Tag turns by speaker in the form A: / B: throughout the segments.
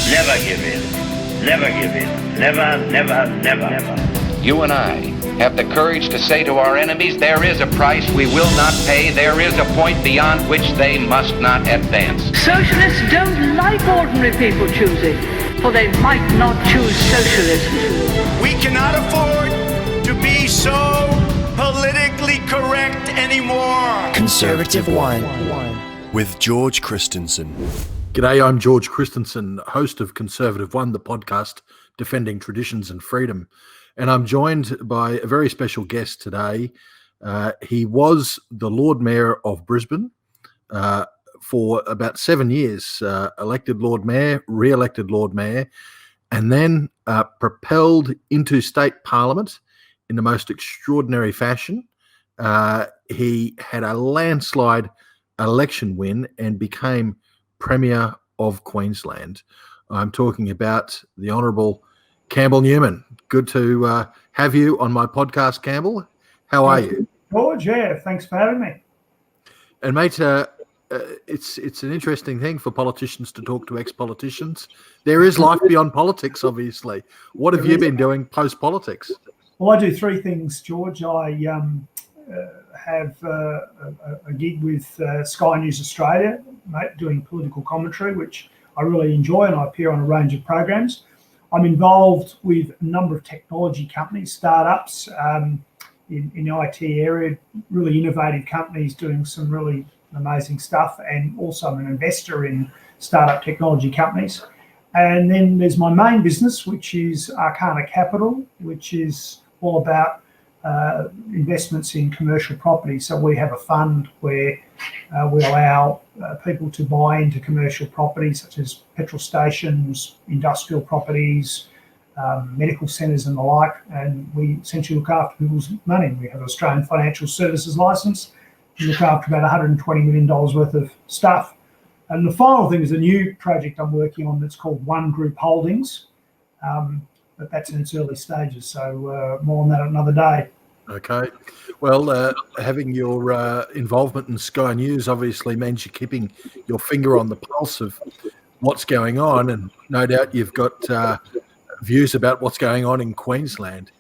A: Never give in. Never give in. Never, never, never, never.
B: You and I have the courage to say to our enemies, there is a price we will not pay. There is a point beyond which they must not advance.
C: Socialists don't like ordinary people choosing, for they might not choose socialism.
D: We cannot afford to be so politically correct anymore.
E: Conservative One.
F: With George Christensen.
G: G'day, I'm George Christensen, host of Conservative One, the podcast defending traditions and freedom. And I'm joined by a very special guest today. He was the Lord Mayor of Brisbane for about 7 years, elected Lord Mayor, re-elected Lord Mayor, and then propelled into state parliament in the most extraordinary fashion. He had a landslide election win and became Premier of Queensland. I'm talking about the Honourable Campbell Newman. Good to have you on my podcast, Campbell. How are you?
H: George, yeah, thanks for having me.
G: And mate, it's an interesting thing for politicians to talk to ex-politicians. There is life beyond politics, obviously. What have you been doing post-politics?
H: Well, I do three things, George. I have a gig with Sky News Australia, doing political commentary, which I really enjoy, and I appear on a range of programs. I'm involved with a number of technology companies, startups in the IT area, really innovative companies doing some really amazing stuff, and also I'm an investor in startup technology companies. And then there's my main business, which is Arcana Capital, which is all about investments in commercial property. So we have a fund where we allow people to buy into commercial property, such as petrol stations, industrial properties, medical centres and the like, and we essentially look after people's money. We have an Australian Financial Services licence. We look after about $120 million worth of stuff. And the final thing is a new project I'm working on that's called One Group Holdings, but that's in its early stages, so more on that another day.
G: Okay. Well, having your involvement in Sky News obviously means you're keeping your finger on the pulse of what's going on, and no doubt you've got views about what's going on in Queensland.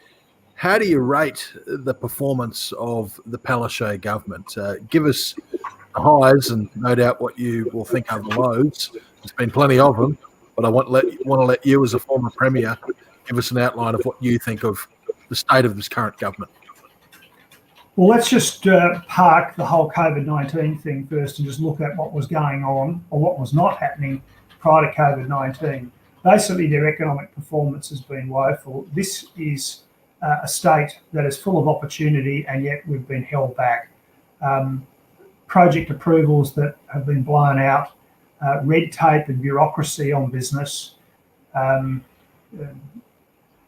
G: How do you rate the performance of the Palaszczuk government? Give us the highs and no doubt what you will think are the lows. There's been plenty of them, but I want to let you, as a former Premier, give us an outline of what you think of the state of this current government.
H: Well, let's just park the whole COVID-19 thing first and just look at what was going on or what was not happening prior to COVID-19. Basically, their economic performance has been woeful. This is a state that is full of opportunity, and yet we've been held back. Project approvals that have been blown out, red tape and bureaucracy on business,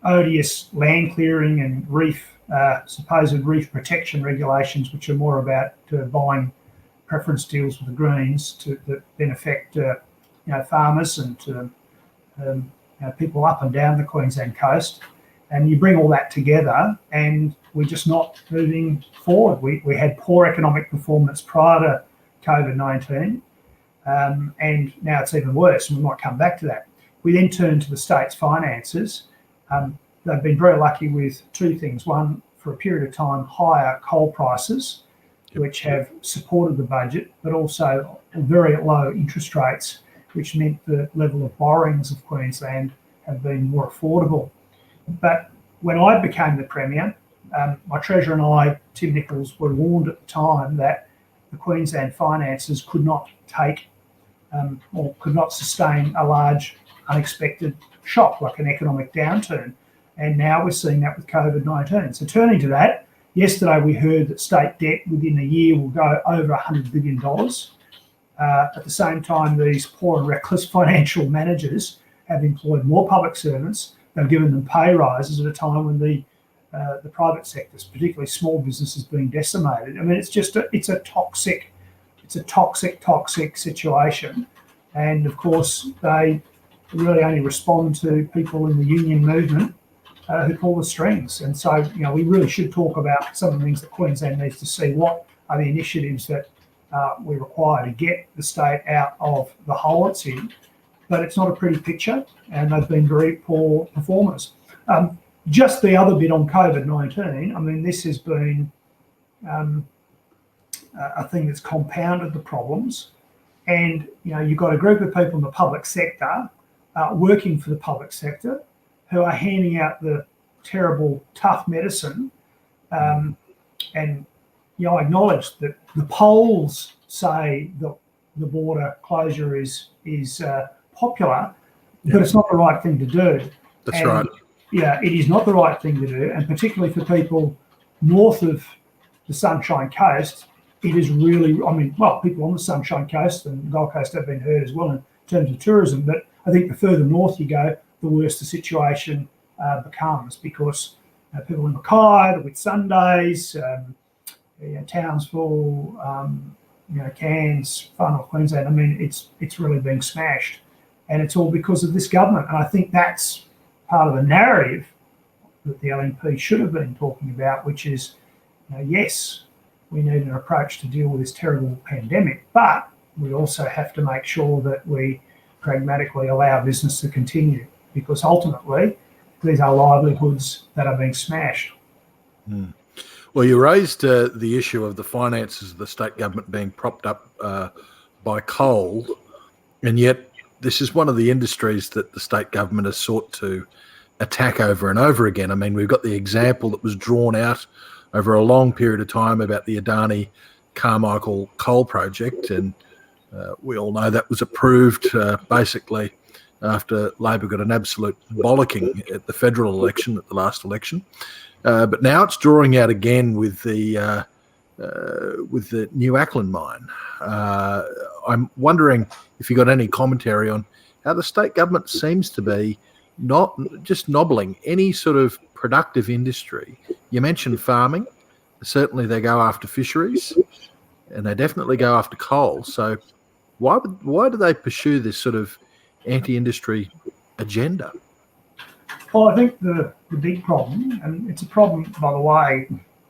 H: odious land clearing and supposed reef protection regulations, which are more about buying preference deals with the Greens that then affect farmers and people up and down the Queensland coast. And you bring all that together, and we're just not moving forward. We had poor economic performance prior to COVID-19, and now it's even worse, and we might come back to that. We then turn to the state's finances. They've been very lucky with two things. One, for a period of time, higher coal prices, which have supported the budget, but also very low interest rates, which meant the level of borrowings of Queensland have been more affordable. But when I became the Premier, my Treasurer and I, Tim Nichols, were warned at the time that the Queensland finances could not take or could not sustain a large unexpected shock like an economic downturn. And now we're seeing that with COVID-19. So turning to that, yesterday we heard that state debt within a year will go over $100 billion. At the same time, these poor and reckless financial managers have employed more public servants. They've given them pay rises at a time when the private sectors, particularly small business, is being decimated. I mean, it's a toxic situation. And of course, they really only respond to people in the union movement who pull the strings. And so, we really should talk about some of the things that Queensland needs to see. What are the initiatives that we require to get the state out of the hole it's in? but it's not a pretty picture, and they've been very poor performers. Just the other bit on COVID-19, I mean, this has been a thing that's compounded the problems. And, you've got a group of people in the public sector working for the public sector who are handing out the terrible, tough medicine. And, I acknowledge that the polls say that the border closure is popular, but it's not the right thing to do.
G: That's right.
H: Yeah, it is not the right thing to do, and particularly for people north of the Sunshine Coast, it is really, people on the Sunshine Coast and the Gold Coast have been hurt as well in terms of tourism, but I think the further north you go, the worse the situation becomes, because people in Mackay, with Sundays, Townsville, Cairns, far north Queensland, I mean, it's really being smashed, and it's all because of this government. And I think that's part of the narrative that the LNP should have been talking about, which is, yes, we need an approach to deal with this terrible pandemic, but we also have to make sure that we pragmatically allow business to continue, because ultimately these are livelihoods that are being smashed.
G: Mm. Well, you raised the issue of the finances of the state government being propped up by coal, and yet this is one of the industries that the state government has sought to attack over and over again. I mean, we've got the example that was drawn out over a long period of time about the Adani Carmichael coal project, and we all know that was approved basically after Labor got an absolute bollocking at the federal election, at the last election. But now it's drawing out again with the New Acland mine. I'm wondering if you got any commentary on how the state government seems to be not just nobbling any sort of productive industry. You mentioned farming. Certainly they go after fisheries, and they definitely go after coal. So why do they pursue this sort of anti-industry agenda?
H: Well, I think the big problem, and it's a problem, by the way,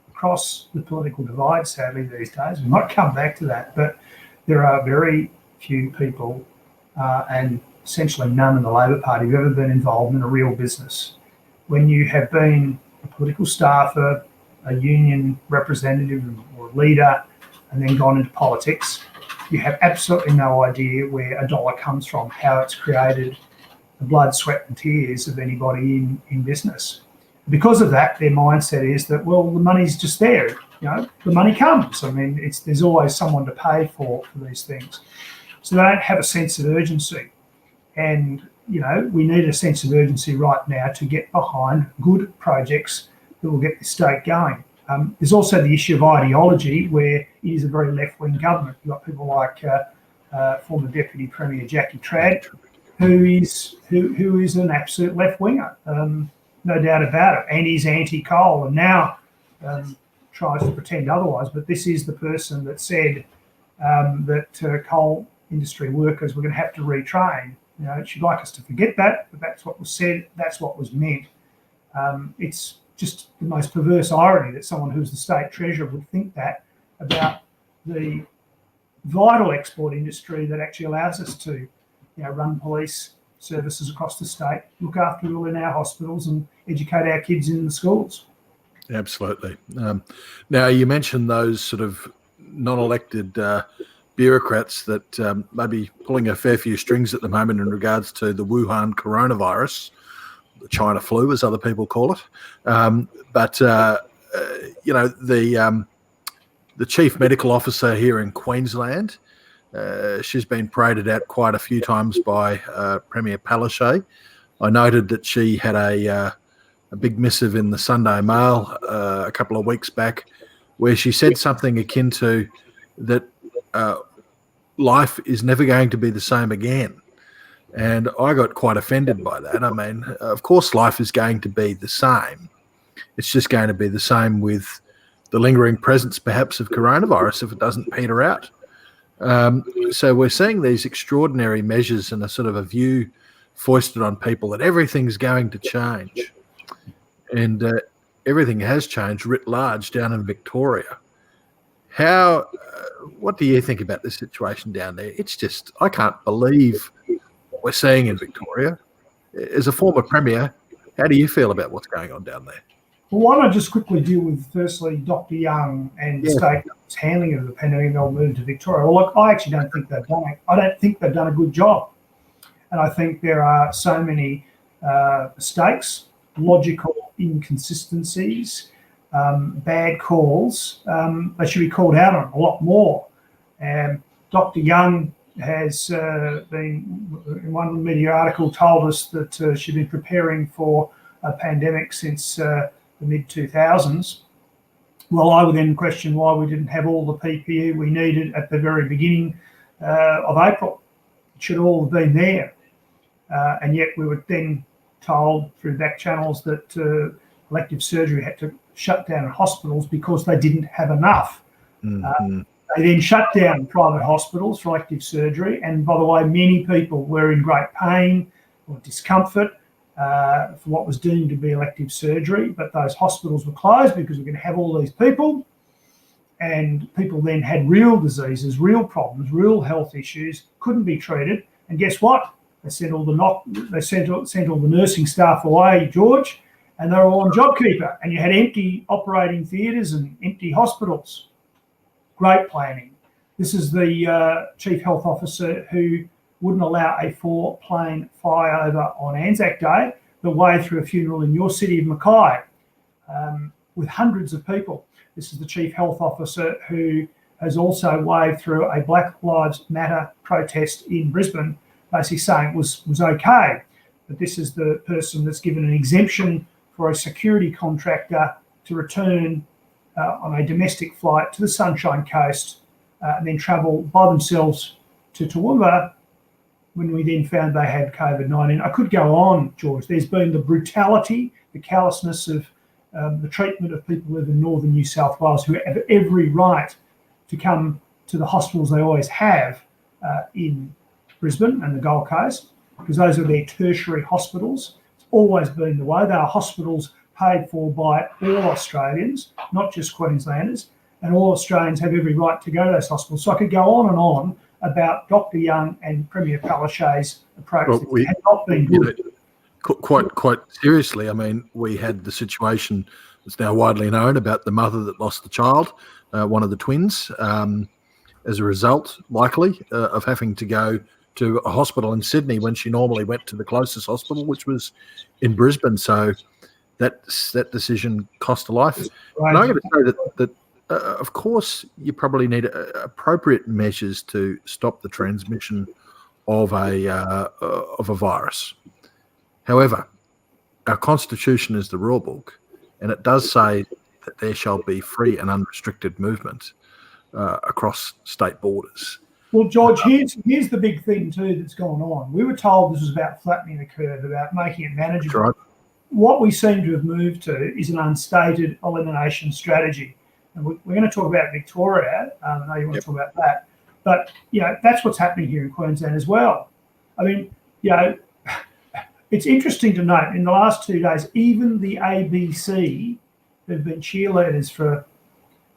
H: across the political divide, sadly, these days, we might come back to that, but there are very few people, and essentially none in the Labor Party, who've ever been involved in a real business. When you have been a political staffer, a union representative or leader, and then gone into politics, you have absolutely no idea where a dollar comes from, how it's created, the blood, sweat and tears of anybody in business. Because of that, their mindset is that, well, the money's just there. The money comes. I mean, there's always someone to pay for these things. So they don't have a sense of urgency. And, we need a sense of urgency right now to get behind good projects that will get the state going. There's also the issue of ideology, where it is a very left-wing government. You've got people like former Deputy Premier Jackie Trad, who is an absolute left-winger, no doubt about it, and he's anti-coal, and now tries to pretend otherwise. But this is the person that said that coal industry workers were going to have to retrain. She'd like us to forget that, but that's what was said, that's what was meant. It's just the most perverse irony that someone who's the state treasurer would think that about the vital export industry that actually allows us to run police services across the state, look after people in our hospitals and educate our kids in the schools.
G: Absolutely. Now, you mentioned those sort of non-elected bureaucrats that may be pulling a fair few strings at the moment in regards to the Wuhan coronavirus, the China flu, as other people call it. But the chief medical officer here in Queensland, she's been paraded out quite a few times by Premier Palaszczuk. I noted that she had a big missive in the Sunday Mail a couple of weeks back, where she said something akin to that life is never going to be the same again. And I got quite offended by that. I mean, of course, life is going to be the same. It's just going to be the same with the lingering presence, perhaps, of coronavirus if it doesn't peter out. So we're seeing these extraordinary measures and a sort of a view foisted on people that everything's going to change. And everything has changed writ large down in Victoria. What do you think about this situation down there? It's just, I can't believe what we're seeing in Victoria. As a former Premier, how do you feel about what's going on down there?
H: Well, why don't I just quickly deal with, firstly, Dr. Young and the state handling of the pandemic and they'll move to Victoria. Well, look, I actually don't think they've done it. I don't think they've done a good job. And I think there are so many mistakes, logical inconsistencies, bad calls. They should be called out on a lot more. Dr. Young has been, in one media article, told us that she'd been preparing for a pandemic since the mid-2000s. Well, I would then question why we didn't have all the PPE we needed at the very beginning of April. It should all have been there. And yet we were then told through back channels that elective surgery had to shut down hospitals because they didn't have enough. Mm-hmm. They then shut down private hospitals for elective surgery. And by the way, many people were in great pain or discomfort for what was deemed to be elective surgery. But those hospitals were closed because we're going to have all these people. And people then had real diseases, real problems, real health issues, couldn't be treated. And guess what? They sent all the nursing staff away, George, and they were all on JobKeeper. And you had empty operating theatres and empty hospitals. Great planning. This is the Chief Health Officer who wouldn't allow a 4-plane flyover on Anzac Day, but waved through a funeral in your city of Mackay with hundreds of people. This is the Chief Health Officer who has also waved through a Black Lives Matter protest in Brisbane, basically saying it was okay. But this is the person that's given an exemption for a security contractor to return on a domestic flight to the Sunshine Coast and then travel by themselves to Toowoomba when we then found they had COVID-19. I could go on, George. There's been the brutality, the callousness of the treatment of people who live in northern New South Wales who have every right to come to the hospitals they always have in Brisbane and the Gold Coast, because those are their tertiary hospitals. It's always been the way. They are hospitals paid for by all Australians, not just Queenslanders, and all Australians have every right to go to those hospitals. So I could go on and on about Dr. Young and Premier Palaszczuk's approach. Well, it has not been good.
G: Quite seriously, I mean, we had the situation that's now widely known about the mother that lost the child, one of the twins, as a result, likely, of having to go to a hospital in Sydney when she normally went to the closest hospital, which was in Brisbane. So that decision cost a life. Right. And I'm going to say that of course, you probably need appropriate measures to stop the transmission of a virus. However, our Constitution is the rule book, and it does say that there shall be free and unrestricted movement across state borders.
H: Well, George, here's the big thing too that's going on. We were told this was about flattening the curve, about making it manageable.
G: That's right.
H: What we seem to have moved to is an unstated elimination strategy. And we're going to talk about Victoria. I know you want to talk about that. But, that's what's happening here in Queensland as well. I mean, it's interesting to note in the last 2 days, even the ABC, who've been cheerleaders for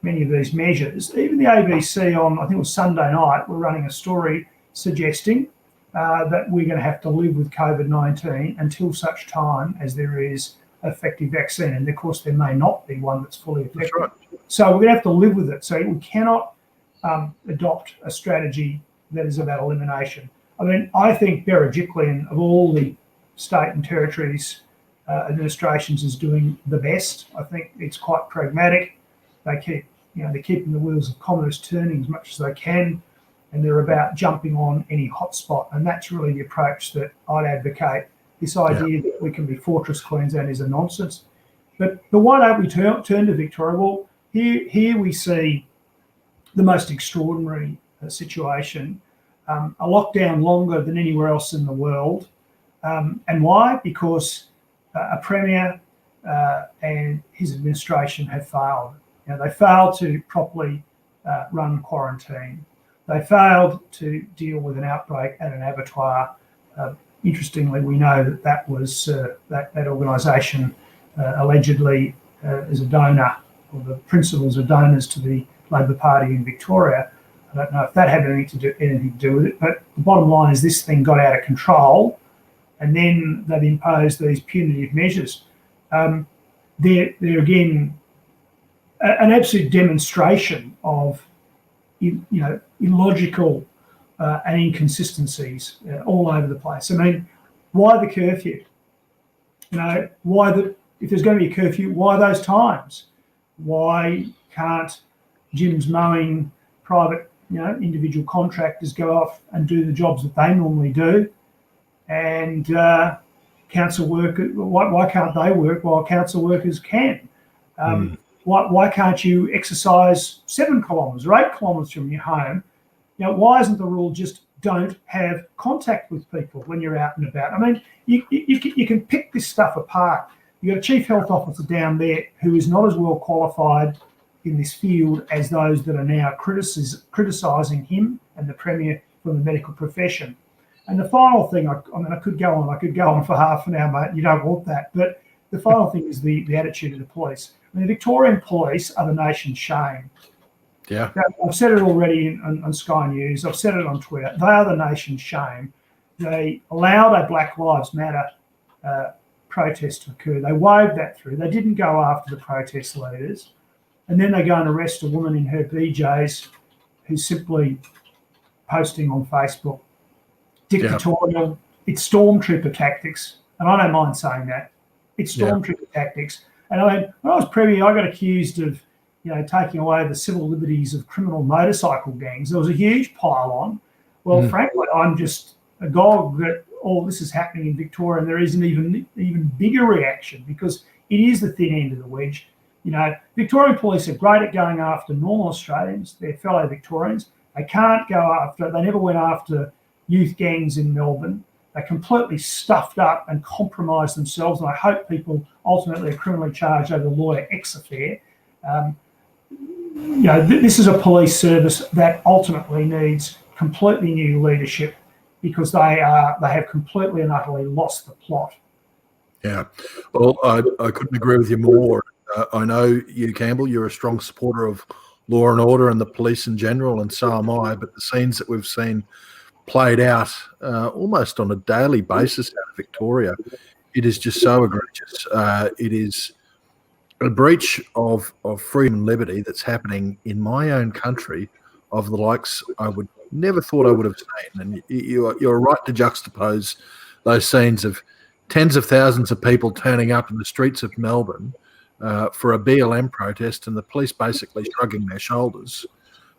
H: many of these measures, even the ABC on, I think it was Sunday night, were running a story suggesting that we're going to have to live with COVID-19 until such time as there is effective vaccine. And of course, there may not be one that's fully effective.
G: That's right.
H: So we're going to have to live with it. So we cannot adopt a strategy that is about elimination. I mean, I think Berejiklian, of all the state and territories administrations, is doing the best. I think it's quite pragmatic. They keep, they're keeping the wheels of commerce turning as much as they can, and they're about jumping on any hotspot. And that's really the approach that I'd advocate. This idea that we can be Fortress Queensland is a nonsense. But why don't we turn to Victoria? Well, here we see the most extraordinary situation, a lockdown longer than anywhere else in the world. And why? Because a Premier and his administration have failed. They failed to properly run quarantine. They failed to deal with an outbreak at an abattoir. Interestingly, we know that was that organisation allegedly is a donor, or the principals are donors to the Labor Party in Victoria. I don't know if that had anything to do with it, but the bottom line is this thing got out of control, and then they've imposed these punitive measures. They're again an absolute demonstration of illogical and inconsistencies all over the place. I mean, why the curfew? If there's going to be a curfew, why those times? Why can't gyms mowing, private, individual contractors go off and do the jobs that they normally do? And council workers, why can't they work while council workers can? Why can't you exercise 7 kilometres or 8 kilometres from your home? Why isn't the rule just don't have contact with people when you're out and about? I mean, you can pick this stuff apart. You've got a chief health officer down there who is not as well qualified in this field as those that are now criticising him and the Premier from the medical profession. And the final thing, I could go on for half an hour, mate. You don't want that. But the final thing is the attitude of the police. I mean, the Victorian police are the nation's shame.
G: Yeah.
H: I've said it already on Sky News. I've said it on Twitter. They are the nation's shame. They allowed a Black Lives Matter protest to occur. They waved that through. They didn't go after the protest leaders. And then they go and arrest a woman in her PJs who's simply posting on Facebook. Dictatorial. Yeah. It's stormtrooper tactics. And I don't mind saying that. It's stormtrooper tactics. And I mean, when I was Premier, I got accused of, taking away the civil liberties of criminal motorcycle gangs. There was a huge pile on. Well, frankly, I'm just agog that all this is happening in Victoria, and there is an even bigger reaction because it is the thin end of the wedge. Victorian police are great at going after normal Australians, their fellow Victorians. They never went after youth gangs in Melbourne. They completely stuffed up and compromised themselves, and I hope people ultimately are criminally charged over the Lawyer X affair. This is a police service that ultimately needs completely new leadership because they have completely and utterly lost the plot.
G: Yeah, well, I couldn't agree with you more. I know you, Campbell, you're a strong supporter of law and order and the police in general, and so am I, but the scenes that we've seen played out almost on a daily basis out of Victoria, it is just so egregious. It is a breach of freedom and liberty that's happening in my own country of the likes I would never thought I would have seen. And you're right to juxtapose those scenes of tens of thousands of people turning up in the streets of Melbourne for a BLM protest, and the police basically shrugging their shoulders,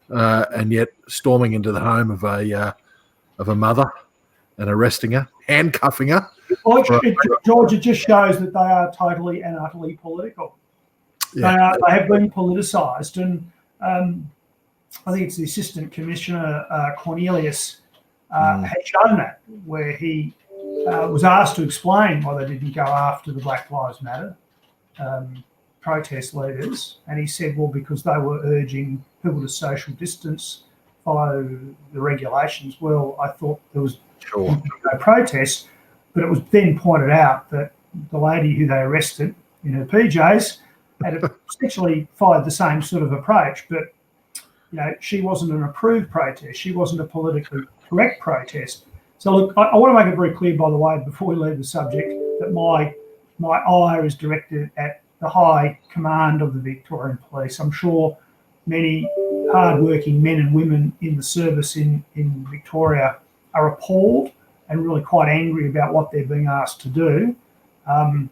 G: and yet storming into the home of a mother and arresting her, handcuffing her.
H: George, it just shows that they are totally and utterly political. Yeah. They have been politicised, and I think it's the Assistant Commissioner Cornelius had shown that, where he was asked to explain why they didn't go after the Black Lives Matter protest leaders, and he said, well, because they were urging people to social distance, follow the regulations. Well, I thought there was no protest, but it was then pointed out that the lady who they arrested in her PJs had essentially followed the same sort of approach, but she wasn't an approved protest. She wasn't a politically correct protest. So look, I want to make it very clear, by the way, before we leave the subject, that my ire is directed at the high command of the Victorian Police. I'm sure many hard-working men and women in the service in Victoria are appalled and really quite angry about what they're being asked to do. And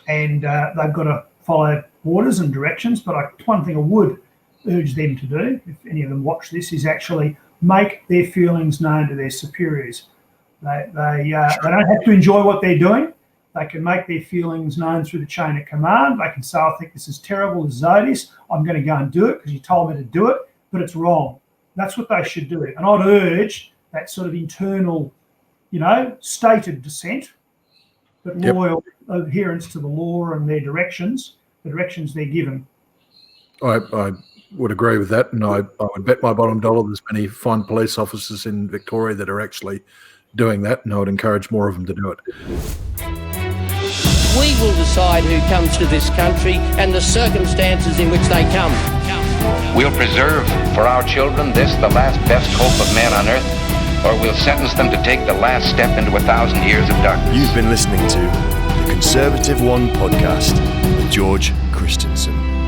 H: they've got to follow orders and directions. But one thing I would urge them to do, if any of them watch this, is actually make their feelings known to their superiors. They don't have to enjoy what they're doing. They can make their feelings known through the chain of command. They can say, I think this is terrible, this is odious. I'm going to go and do it because you told me to do it, but it's wrong. That's what they should do. And I'd urge that sort of internal, stated dissent, but loyal adherence to the law and their directions, the directions they're given.
G: I would agree with that, and I would bet my bottom dollar there's many fine police officers in Victoria that are actually doing that, and I would encourage more of them to do it.
E: We will decide who comes to this country and the circumstances in which they come.
B: We'll preserve for our children this, the last best hope of man on earth, or we'll sentence them to take the last step into 1,000 years of darkness.
F: You've been listening to the Conservative One podcast with George Christensen.